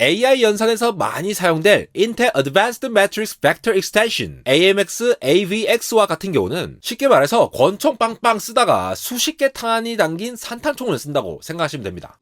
AI 연산에서 많이 사용될 Intel Advanced Matrix Vector Extension AMX AVX와 같은 경우는 쉽게 말해서 권총 빵빵 쓰다가 수십 개 탄이 담긴 산탄총을 쓴다고 생각하시면 됩니다.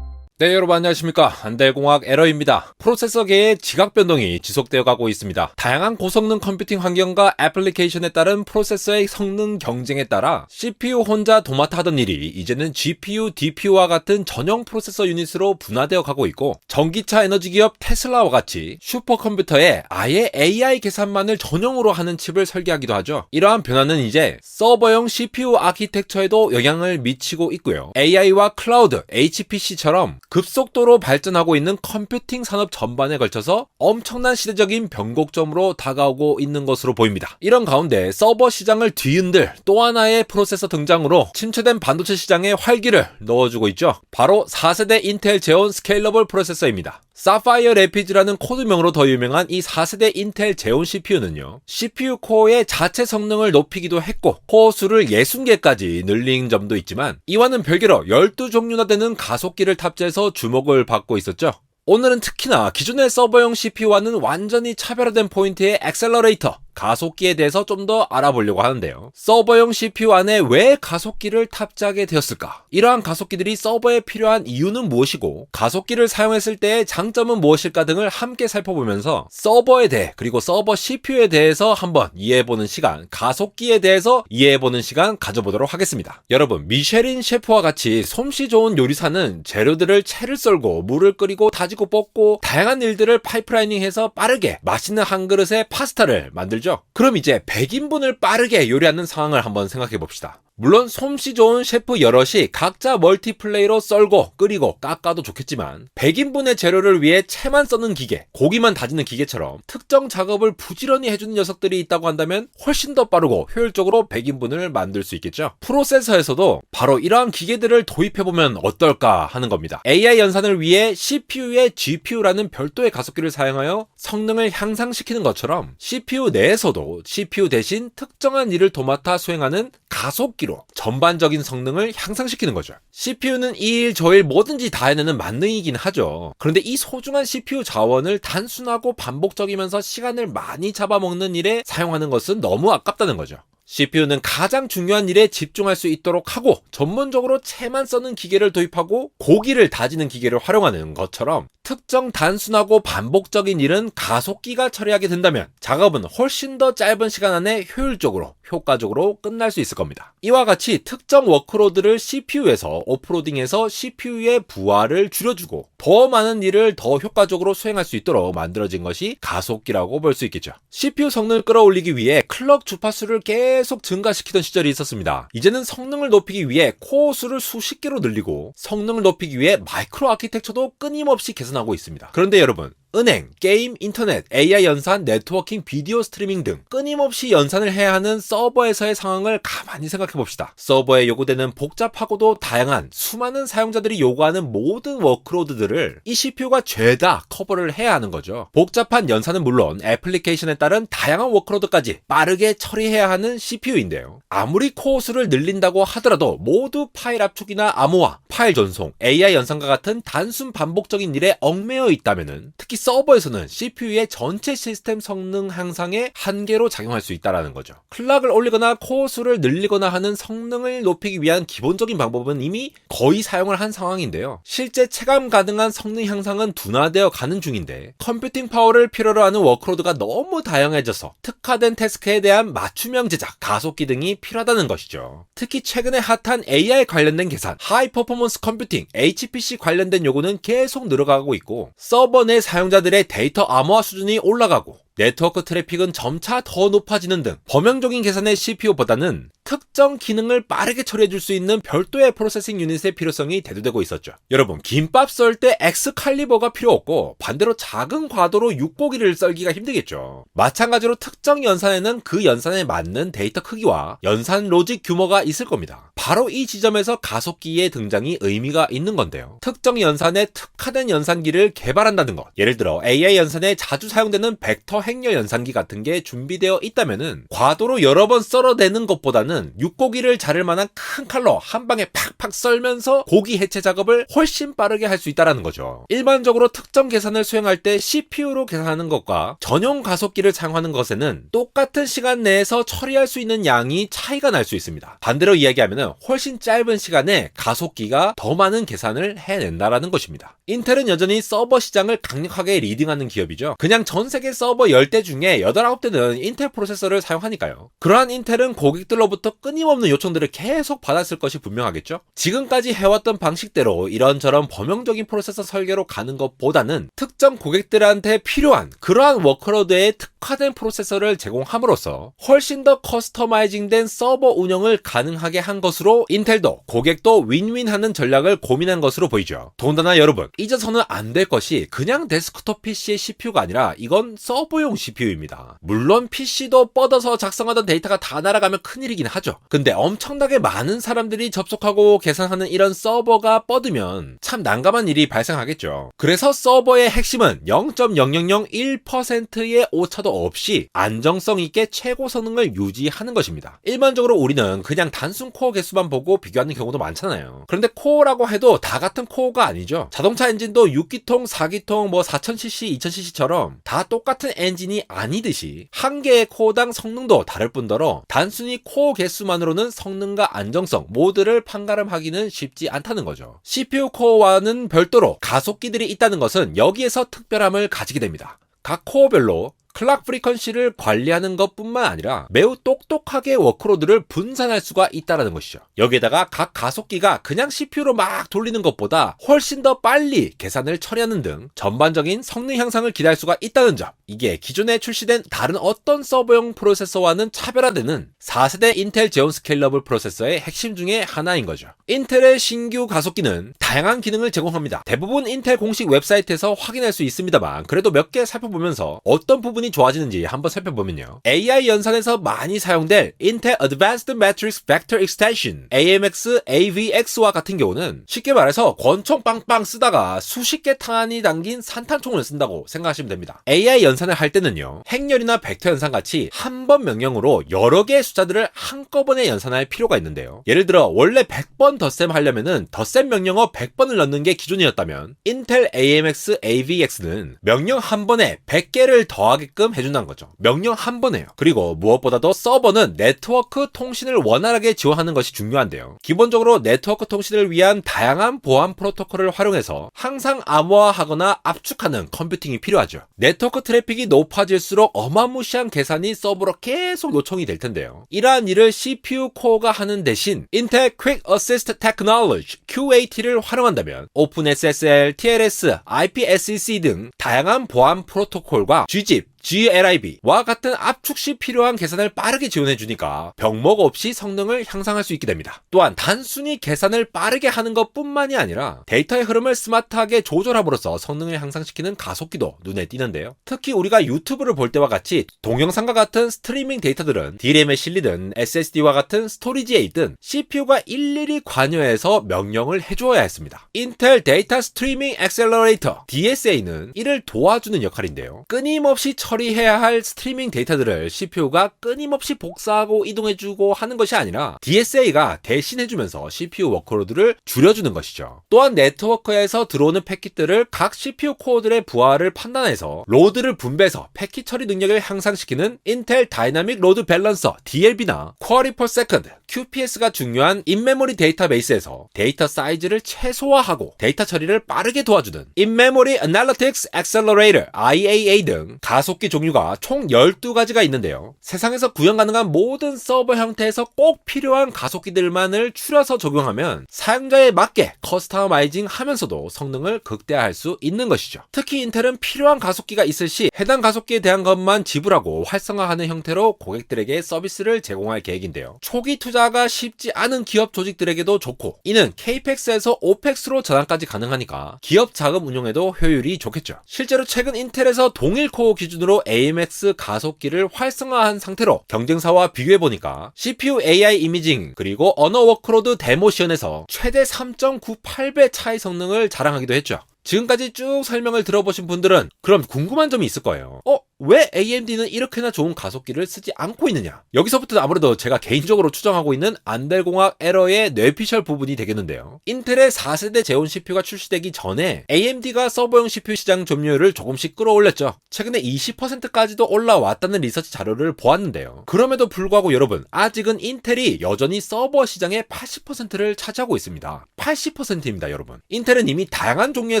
네, 여러분 안녕하십니까. 안델공학 에러입니다. 프로세서계의 지각 변동이 지속되어 가고 있습니다. 다양한 고성능 컴퓨팅 환경과 애플리케이션에 따른 프로세서의 성능 경쟁에 따라 CPU 혼자 도맡아 하던 일이 이제는 GPU, DPU와 같은 전용 프로세서 유닛으로 분화되어 가고 있고, 전기차 에너지 기업 테슬라와 같이 슈퍼컴퓨터에 아예 AI 계산만을 전용으로 하는 칩을 설계하기도 하죠. 이러한 변화는 이제 서버용 CPU 아키텍처에도 영향을 미치고 있고요. AI와 클라우드, HPC처럼 급속도로 발전하고 있는 컴퓨팅 산업 전반에 걸쳐서 엄청난 시대적인 변곡점으로 다가오고 있는 것으로 보입니다. 이런 가운데 서버 시장을 뒤흔들 또 하나의 프로세서 등장으로 침체된 반도체 시장에 활기를 넣어주고 있죠. 바로 4세대 인텔 제온 스케일러블 프로세서입니다. 사파이어 레피즈라는 코드명으로 더 유명한 이 4세대 인텔 제온 CPU는요, CPU 코어의 자체 성능을 높이기도 했고 코어 수를 60개까지 늘린 점도 있지만, 이와는 별개로 12종류나 되는 가속기를 탑재해서 주목을 받고 있었죠. 오늘은 특히나 기존의 서버용 CPU와는 완전히 차별화된 포인트의 액셀러레이터, 가속기에 대해서 좀 더 알아보려고 하는데요. 서버용 CPU 안에 왜 가속기를 탑재하게 되었을까? 이러한 가속기들이 서버에 필요한 이유는 무엇이고, 가속기를 사용했을 때의 장점은 무엇일까 등을 함께 살펴보면서 서버에 대해, 그리고 서버 CPU에 대해서 한번 이해해보는 시간, 가속기에 대해서 이해해보는 시간 가져보도록 하겠습니다. 여러분, 미쉐린 셰프와 같이 솜씨 좋은 요리사는 재료들을 채를 썰고 물을 끓이고 다지고 볶고 다양한 일들을 파이프라이닝해서 빠르게 맛있는 한 그릇의 파스타를 만들죠. 그럼 이제 100인분을 빠르게 요리하는 상황을 한번 생각해 봅시다. 물론 솜씨 좋은 셰프 여럿이 각자 멀티플레이로 썰고 끓이고 깎아도 좋겠지만, 100인분의 재료를 위해 채만 써는 기계, 고기만 다지는 기계처럼 특정 작업을 부지런히 해주는 녀석들이 있다고 한다면 훨씬 더 빠르고 효율적으로 100인분을 만들 수 있겠죠. 프로세서에서도 바로 이러한 기계들을 도입해보면 어떨까 하는 겁니다. AI 연산을 위해 CPU에 GPU라는 별도의 가속기를 사용하여 성능을 향상시키는 것처럼 CPU 내에서도 CPU 대신 특정한 일을 도맡아 수행하는 가속기로 전반적인 성능을 향상시키는 거죠. CPU는 이 일 저 일 뭐든지 다 해내는 만능이긴 하죠. 그런데 이 소중한 CPU 자원을 단순하고 반복적이면서 시간을 많이 잡아먹는 일에 사용하는 것은 너무 아깝다는 거죠. CPU는 가장 중요한 일에 집중할 수 있도록 하고 전문적으로 채만 써는 기계를 도입하고 고기를 다지는 기계를 활용하는 것처럼, 특정 단순하고 반복적인 일은 가속기가 처리하게 된다면 작업은 훨씬 더 짧은 시간 안에 효율적으로, 효과적으로 끝날 수 있을 겁니다. 이와 같이 특정 워크로드를 CPU에서 오프로딩해서 CPU의 부하를 줄여주고 더 많은 일을 더 효과적으로 수행할 수 있도록 만들어진 것이 가속기라고 볼 수 있겠죠. CPU 성능을 끌어올리기 위해 클럭 주파수를 계속 증가시키던 시절이 있었습니다. 이제는 성능을 높이기 위해 코어 수를 수십 개로 늘리고 성능을 높이기 위해 마이크로 아키텍처도 끊임없이 개선하고 있습니다. 그런데 여러분, 은행, 게임, 인터넷, AI 연산, 네트워킹, 비디오 스트리밍 등 끊임없이 연산을 해야 하는 서버에서의 상황을 가만히 생각해 봅시다. 서버에 요구되는 복잡하고도 다양한 수많은 사용자들이 요구하는 모든 워크로드들을 이 CPU가 죄다 커버를 해야 하는 거죠. 복잡한 연산은 물론 애플리케이션에 따른 다양한 워크로드까지 빠르게 처리해야 하는 CPU인데요. 아무리 코어 수를 늘린다고 하더라도 모두 파일 압축이나 암호화, 파일 전송, AI 연산과 같은 단순 반복적인 일에 얽매여 있다면은, 특히 서버에서는 CPU의 전체 시스템 성능 향상의 한계로 작용할 수 있다는 거죠. 클락을 올리거나 코어 수를 늘리거나 하는 성능을 높이기 위한 기본적인 방법은 이미 거의 사용을 한 상황인데요. 실제 체감 가능한 성능 향상은 둔화되어 가는 중인데, 컴퓨팅 파워를 필요로 하는 워크로드가 너무 다양해져서 특화된 태스크에 대한 맞춤형 제작, 가속기 등이 필요하다는 것이죠. 특히 최근에 핫한 AI 관련된 계산, 하이 퍼포먼스 컴퓨팅, HPC 관련된 요구는 계속 늘어가고 있고, 서버 내 사용자들의 데이터 암호화 수준이 올라가고 네트워크 트래픽은 점차 더 높아지는 등 범용적인 계산의 CPU보다는 특정 기능을 빠르게 처리해줄 수 있는 별도의 프로세싱 유닛의 필요성이 대두되고 있었죠. 여러분, 김밥 썰 때 엑스칼리버가 필요 없고 반대로 작은 과도로 육고기를 썰기가 힘들겠죠. 마찬가지로 특정 연산에는 그 연산에 맞는 데이터 크기와 연산 로직 규모가 있을 겁니다. 바로 이 지점에서 가속기의 등장이 의미가 있는 건데요. 특정 연산에 특화된 연산기를 개발한다는 것, 예를 들어 AI 연산에 자주 사용되는 벡터 고행렬 연산기 같은 게 준비되어 있다면은 과도로 여러 번 썰어내는 것보다는 육고기를 자를 만한 큰 칼로 한 방에 팍팍 썰면서 고기 해체 작업을 훨씬 빠르게 할 수 있다는 거죠. 일반적으로 특정 계산을 수행할 때 CPU로 계산하는 것과 전용 가속기를 사용하는 것에는 똑같은 시간 내에서 처리할 수 있는 양이 차이가 날 수 있습니다. 반대로 이야기하면 훨씬 짧은 시간에 가속기가 더 많은 계산을 해낸다라는 것입니다. 인텔은 여전히 서버 시장을 강력하게 리딩하는 기업이죠. 그냥 전 세계 서버 10대 중에 8, 9대는 인텔 프로세서를 사용하니까요. 그러한 인텔은 고객들로부터 끊임없는 요청들을 계속 받았을 것이 분명하겠죠. 지금까지 해왔던 방식대로 이런저런 범용적인 프로세서 설계로 가는 것보다는 특정 고객들한테 필요한 그러한 워크로드에 특화된 프로세서를 제공함으로써 훨씬 더 커스터마이징된 서버 운영을 가능하게 한 것으로 인텔도 고객도 윈윈하는 전략을 고민한 것으로 보이죠. 더군다나 여러분, 잊어서는 안 될 것이 그냥 데스크톱 PC의 CPU가 아니라 이건 서버용 CPU입니다. 물론 PC도 뻗어서 작성하던 데이터가 다 날아가면 큰일이긴 하죠. 근데 엄청나게 많은 사람들이 접속하고 계산하는 이런 서버가 뻗으면 참 난감한 일이 발생하겠죠. 그래서 서버의 핵심은 0.0001%의 오차도 없이 안정성 있게 최고 성능을 유지하는 것입니다. 일반적으로 우리는 그냥 단순 코어 개수만 보고 비교하는 경우도 많잖아요. 그런데 코어라고 해도 다 같은 코어가 아니죠. 자동차 엔진도 6기통, 4기통, 4000cc, 2000cc처럼 다 똑같은 엔진이 아니듯이 한 개의 코어당 성능도 다를 뿐더러 단순히 코어 개수만으로는 성능과 안정성 모두를 판가름하기는 쉽지 않다는 거죠. CPU 코어와는 별도로 가속기들이 있다는 것은 여기에서 특별함을 가지게 됩니다. 각 코어별로 클락 프리퀀시를 관리하는 것뿐만 아니라 매우 똑똑하게 워크로드를 분산할 수가 있다는 것이죠. 여기에다가 각 가속기가 그냥 CPU로 막 돌리는 것보다 훨씬 더 빨리 계산을 처리하는 등 전반적인 성능 향상을 기대할 수가 있다는 점, 이게 기존에 출시된 다른 어떤 서버용 프로세서와는 차별화되는 4세대 인텔 제온 스케일러블 프로세서의 핵심 중에 하나인 거죠. 인텔의 신규 가속기는 다양한 기능을 제공합니다. 대부분 인텔 공식 웹사이트에서 확인할 수 있습니다만 그래도 몇 개 살펴보면서 어떤 부분이 좋아지는지 한번 살펴보면요. AI 연산에서 많이 사용될 인텔 Advanced Matrix Vector Extension AMX AVX와 같은 경우는 쉽게 말해서 권총 빵빵 쓰다가 수십 개 탄이 담긴 산탄총을 쓴다고 생각하시면 됩니다. AI 연산을 할 때는요, 행렬이나 벡터 연산 같이 한 번 명령으로 여러 개의 숫자들을 한꺼번에 연산할 필요가 있는데요. 예를 들어 원래 100번 덧셈 하려면은 덧셈 명령어 100번을 넣는 게 기준이었다면 인텔 AMX AVX는 명령 한 번에 100개를 더하게끔 해준다는 거죠. 명령 한 번에요. 그리고 무엇보다도 서버는 네트워크 통신을 원활하게 지원하는 것이 중요한데요. 기본적으로 네트워크 통신을 위한 다양한 보안 프로토콜을 활용해서 항상 암호화하거나 압축하는 컴퓨팅이 필요하죠. 네트워크 트래픽이 높아질수록 어마무시한 계산이 서버로 계속 요청이 될 텐데요. 이러한 일을 CPU 코어가 하는 대신 인텔 Quick Assist Technology QAT를 활용한다면 OpenSSL, TLS, IPSec 등 다양한 보안 프로토콜과 Gzip, glib와 같은 압축 시 필요한 계산을 빠르게 지원해주니까 병목 없이 성능을 향상할 수 있게 됩니다. 또한 단순히 계산을 빠르게 하는 것뿐만이 아니라 데이터의 흐름을 스마트하게 조절함으로써 성능을 향상시키는 가속기도 눈에 띄는데요. 특히 우리가 유튜브를 볼 때와 같이 동영상과 같은 스트리밍 데이터들은 DRAM에 실리든 SSD와 같은 스토리지에 있든 CPU가 일일이 관여해서 명령을 해주어야 했습니다. 인텔 데이터 스트리밍 액셀러레이터 DSA는 이를 도와주는 역할인데요. 끊임없이 처리해야 할 스트리밍 데이터들을 CPU가 끊임없이 복사하고 이동해주고 하는 것이 아니라 DSA가 대신해주면서 CPU 워크로드를 줄여주는 것이죠. 또한 네트워크에서 들어오는 패킷들을 각 CPU 코어들의 부하를 판단해서 로드를 분배해서 패킷 처리 능력을 향상시키는 인텔 다이나믹 로드 밸런서 DLB나 쿼리 퍼 세컨드 QPS가 중요한 인메모리 데이터베이스에서 데이터 사이즈를 최소화하고 데이터 처리를 빠르게 도와주는 인메모리 애널리틱스 액셀러레이터 IAA 등 가속기 종류가 총 12가지가 있는데요. 세상에서 구현 가능한 모든 서버 형태에서 꼭 필요한 가속기들만을 추려서 적용하면 사용자에 맞게 커스터마이징 하면서도 성능을 극대화할 수 있는 것이죠. 특히 인텔은 필요한 가속기가 있을 시 해당 가속기에 대한 것만 지불하고 활성화하는 형태로 고객들에게 서비스를 제공할 계획인데요. 초기 투자가 쉽지 않은 기업 조직들에게도 좋고, 이는 CAPEX에서 OPEX로 전환까지 가능하니까 기업 자금 운용에도 효율이 좋겠죠. 실제로 최근 인텔에서 동일 코어 기준으로 AMX 가속기를 활성화한 상태로 경쟁사와 비교해보니까 CPU AI 이미징 그리고 언어 워크로드 데모 시연에서 최대 3.98배 차이 성능을 자랑하기도 했죠. 지금까지 쭉 설명을 들어보신 분들은 그럼 궁금한 점이 있을 거예요. 왜 AMD는 이렇게나 좋은 가속기를 쓰지 않고 있느냐? 여기서부터 아무래도 제가 개인적으로 추정하고 있는 안델공학 에러의 뇌피셜 부분이 되겠는데요. 인텔의 4세대 제온 CPU가 출시되기 전에 AMD가 서버용 CPU 시장 점유율을 조금씩 끌어올렸죠. 최근에 20%까지도 올라왔다는 리서치 자료를 보았는데요. 그럼에도 불구하고 여러분, 아직은 인텔이 여전히 서버 시장의 80%를 차지하고 있습니다. 80%입니다, 여러분. 인텔은 이미 다양한 종류의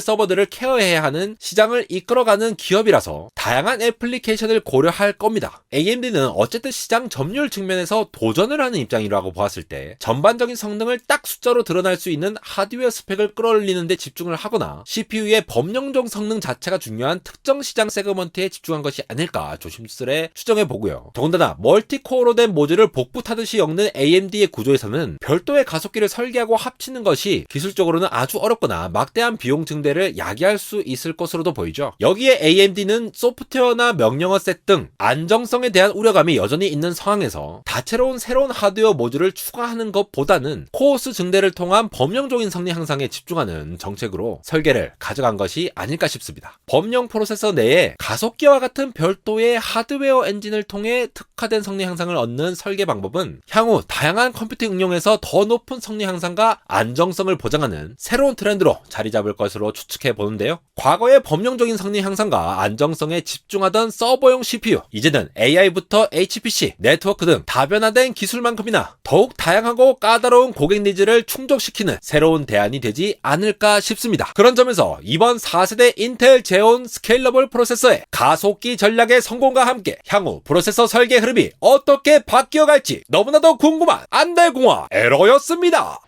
서버들을 케어해야 하는 시장을 이끌어가는 기업이라서 다양한 애플리케이션을 고려할 겁니다. AMD는 어쨌든 시장 점유율 측면에서 도전을 하는 입장이라고 보았을 때 전반적인 성능을 딱 숫자로 드러날 수 있는 하드웨어 스펙을 끌어올리는 데 집중을 하거나 CPU의 범용종 성능 자체가 중요한 특정 시장 세그먼트에 집중한 것이 아닐까 조심스레 추정해보고요. 더군다나 멀티코어로 된 모듈을 복부 타듯이 엮는 AMD의 구조에서는 별도의 가속기를 설계하고 합치는 것이 기술적으로는 아주 어렵거나 막대한 비용 증대를 야기할 수 있을 것으로도 보이죠. 여기에 AMD는 소프트웨어나 명령어 셋 등 안정성에 대한 우려감이 여전히 있는 상황에서 다채로운 새로운 하드웨어 모듈을 추가하는 것보다는 코어수 증대를 통한 범용적인 성능 향상에 집중하는 정책으로 설계를 가져간 것이 아닐까 싶습니다. 범용 프로세서 내에 가속기와 같은 별도의 하드웨어 엔진을 통해 특화된 성능 향상을 얻는 설계 방법은 향후 다양한 컴퓨팅 응용에서 더 높은 성능 향상과 안정성을 보장하는 새로운 트렌드로 자리 잡을 것으로 추측해 보는데요. 과거의 범용적인 성능 향상과 안정성에 집중하던 서버용 CPU, 이제는 AI부터 HPC, 네트워크 등 다변화된 기술만큼이나 더욱 다양하고 까다로운 고객 니즈를 충족시키는 새로운 대안이 되지 않을까 싶습니다. 그런 점에서 이번 4세대 인텔 제온 스케일러블 프로세서의 가속기 전략의 성공과 함께 향후 프로세서 설계 흐름이 어떻게 바뀌어갈지 너무나도 궁금한 안달공학 에러였습니다.